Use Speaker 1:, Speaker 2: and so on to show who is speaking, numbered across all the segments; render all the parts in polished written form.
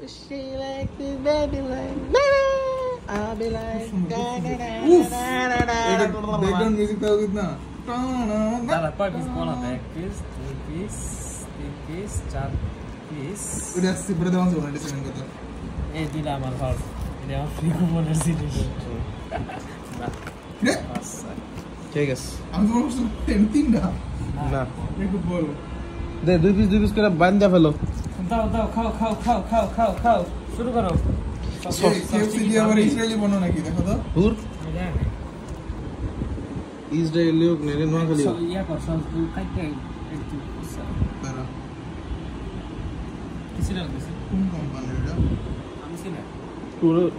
Speaker 1: She like this baby like baby. I'll be like
Speaker 2: background music দাও না
Speaker 3: দাদা কয় পিস বলা দেয় 1 পিস 2 পিস 3 পিস 4 পিস
Speaker 2: ওটা আসছে পরে দেওয়া যাবে না ডিসিশন কথা
Speaker 3: এই দিলা আমার ভালো এটা আমার ফ্রি কুপনের সিরিজ না
Speaker 2: রে
Speaker 3: আচ্ছা
Speaker 1: ঠিক আছে
Speaker 2: আমি তো বলছি তিনটা
Speaker 1: না
Speaker 2: একটু বল
Speaker 1: দে দুই পিস করে বান্ধা ফেলো
Speaker 3: দাও দাও খাও খাও খাও খাও খাও খাও শুরু করো
Speaker 2: কেএফসি দিয়ে আবার ইসরায়েলি বানানো নাকি দেখো তো
Speaker 1: হুর
Speaker 3: আমি জানি
Speaker 1: ইসরায়েলি হোক নেরে নোয়াখালী হোক
Speaker 3: ইয়া কর সব কাইতে একটু
Speaker 2: তারা
Speaker 3: কিছু লাগছে
Speaker 2: কোন কোম্পানির এটা
Speaker 3: আমি চিনি না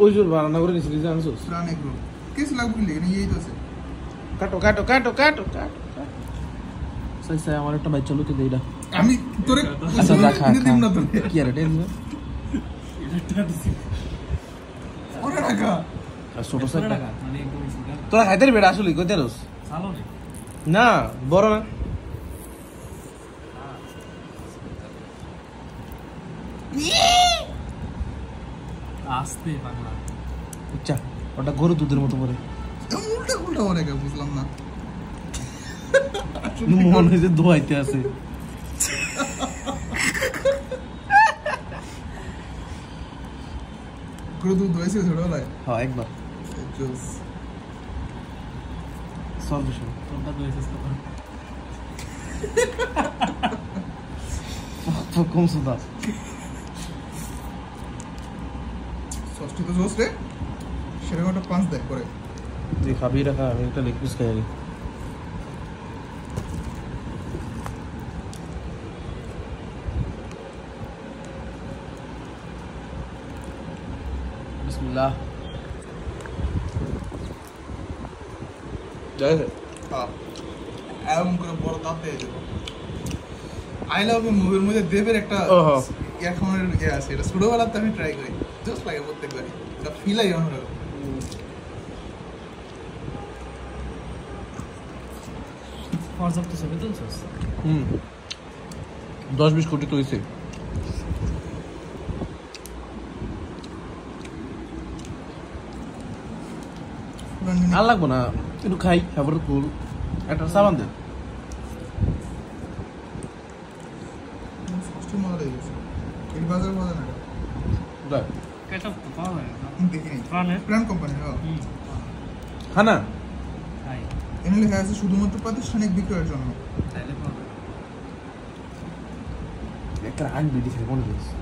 Speaker 1: ওই জোর বানানা করে নিছিলি জানছস
Speaker 2: প্রাণে গ্রুপ কিস লাগবে লেকিন এই তো আছে
Speaker 1: কাটো কাটো কাটো কাটো কাটো সাই সাই আমার একটা বাইক চালুতে দেইডা
Speaker 2: আমি তোরে
Speaker 1: আচ্ছা যা খা
Speaker 2: দিম না তোরে
Speaker 1: কি আর এটা দিন
Speaker 3: এটা দিছি
Speaker 2: ওরে রাখা
Speaker 1: আর ছোট সাইড
Speaker 3: টাকা মানে একদম সুগার
Speaker 1: তোরা হাইদের বেড়া আসলে কইতে রস
Speaker 3: চালো নে
Speaker 1: না বড় না
Speaker 3: আস্তে বাংলা
Speaker 1: আচ্ছা ওটা গরু দুধের মতো পড়ে
Speaker 2: উল্টা উল্টা ওরে কে বুঝলাম না
Speaker 1: মন হয়েছে দোয়াইতে আছে
Speaker 2: গুরু দুধ হয়েছে ছোটবেলায়
Speaker 1: হ্যাঁ একবার
Speaker 2: জোস
Speaker 1: সলিউশন
Speaker 3: তোমরা দইছিস তো
Speaker 1: কম সুদা
Speaker 2: ষষ্ঠী তো জোস রে সেরকম একটা পাঁচ দেয় করে
Speaker 1: তুই খাবি রাখা আমি একটা লেগ পিস খাই আগে বিসমিল্লাহ জয় হে
Speaker 2: এরকম করে বড় দাঁত দিয়ে দেবো আই লাভ ইউ মুভির মধ্যে দেবের একটা
Speaker 1: ওহো।
Speaker 2: এখনের ইয়ে আছে এটা ছোটবেলাতে আমি ট্রাই করি জোস লাগে প্রত্যেকবারই এটা ফিল হয় অন্যরকম
Speaker 3: পর্যাপ্ত ছবি তুলছস
Speaker 1: 10-20 কোটি তো হইছে আর লাগবো না একটু খাই খাবার কুল একটা সাবান দে
Speaker 2: ষষ্ঠী মজা লেগে গেছে এই বাজার মজা না
Speaker 1: দেখ
Speaker 3: কেটপ তো পাওয়া যায় না
Speaker 2: দেখিনি
Speaker 3: প্রাণে
Speaker 2: প্রাণ কোম্পানি হ্যাঁ
Speaker 1: খানা
Speaker 3: হাই
Speaker 2: এখানে লেখা আছে শুধুমাত্র প্রাতিষ্ঠানিক বিক্রয়ের জন্য
Speaker 3: তাইলে পাওয়া যায়
Speaker 1: একটা আগ বিডি খেয়ে মনে হচ্ছে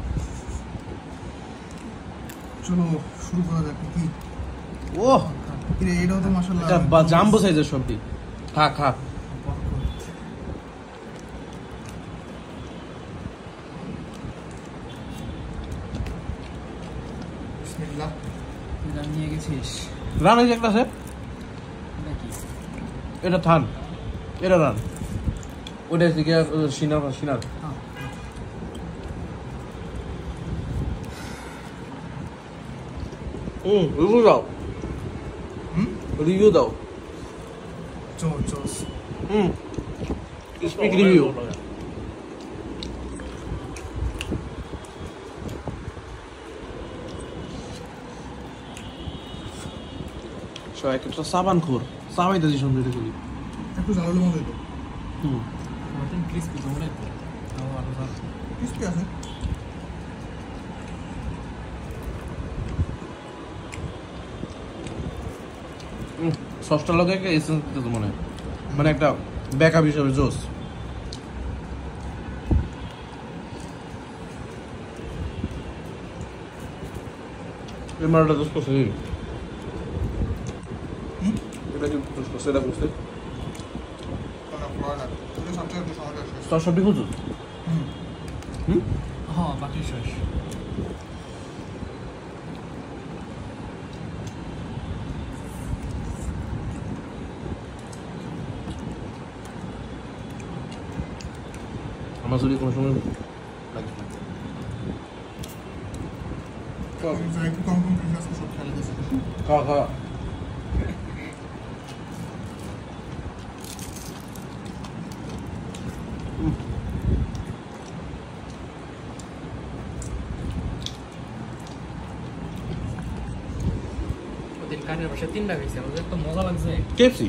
Speaker 2: চলো শুরু করা যাক কি
Speaker 1: ওহ
Speaker 2: কিরে এটাও তো মাশাআল্লাহ
Speaker 1: এটা জাম্বো সাইজের সবটি খা খা
Speaker 2: বিসমিল্লাহ
Speaker 3: দাম নিয়ে গেছিস
Speaker 1: রান হয়েছে একটা আছে
Speaker 3: এটা কি
Speaker 1: এটা থান এটা রান ওটা দিকে সিনার
Speaker 3: হ্যাঁ
Speaker 1: রিভিউ দাও রিভিউ দাও
Speaker 2: জোস
Speaker 1: স্পিক রিভিউ সবাই একটা সাবান খোর সাবাই দাজি সুন্দর দেখলি
Speaker 2: একটু জ্বালালো মনে হইতো
Speaker 3: মটন ক্রিসপি তোমরা তো তাও আরো ভালো
Speaker 2: ক্রিস্পি আছে
Speaker 1: সসটার লগে একটা এসেন্স দিতে মনে হয় মানে একটা ব্যাকআপ হিসেবে জোস এই মালটা জোস করছে এটা কি জোস করছে এটা করছে
Speaker 2: কোন প্রোডাক্ট এটা সবচেয়ে বেশি সমস্যা শেষ
Speaker 1: তোর সবটি খুঁজুস
Speaker 3: হ্যাঁ বাকি শেষ
Speaker 1: আমার যদি কোনো সময় লাগবে
Speaker 2: একটু কম কম ক্রিসমাস সব খেলে দিয়েছে
Speaker 1: খাওয়া খাওয়া
Speaker 3: দিন কানের পাশে 3টা খাইছি, আমাদের তো মজা লাগছে।
Speaker 1: কেএফসি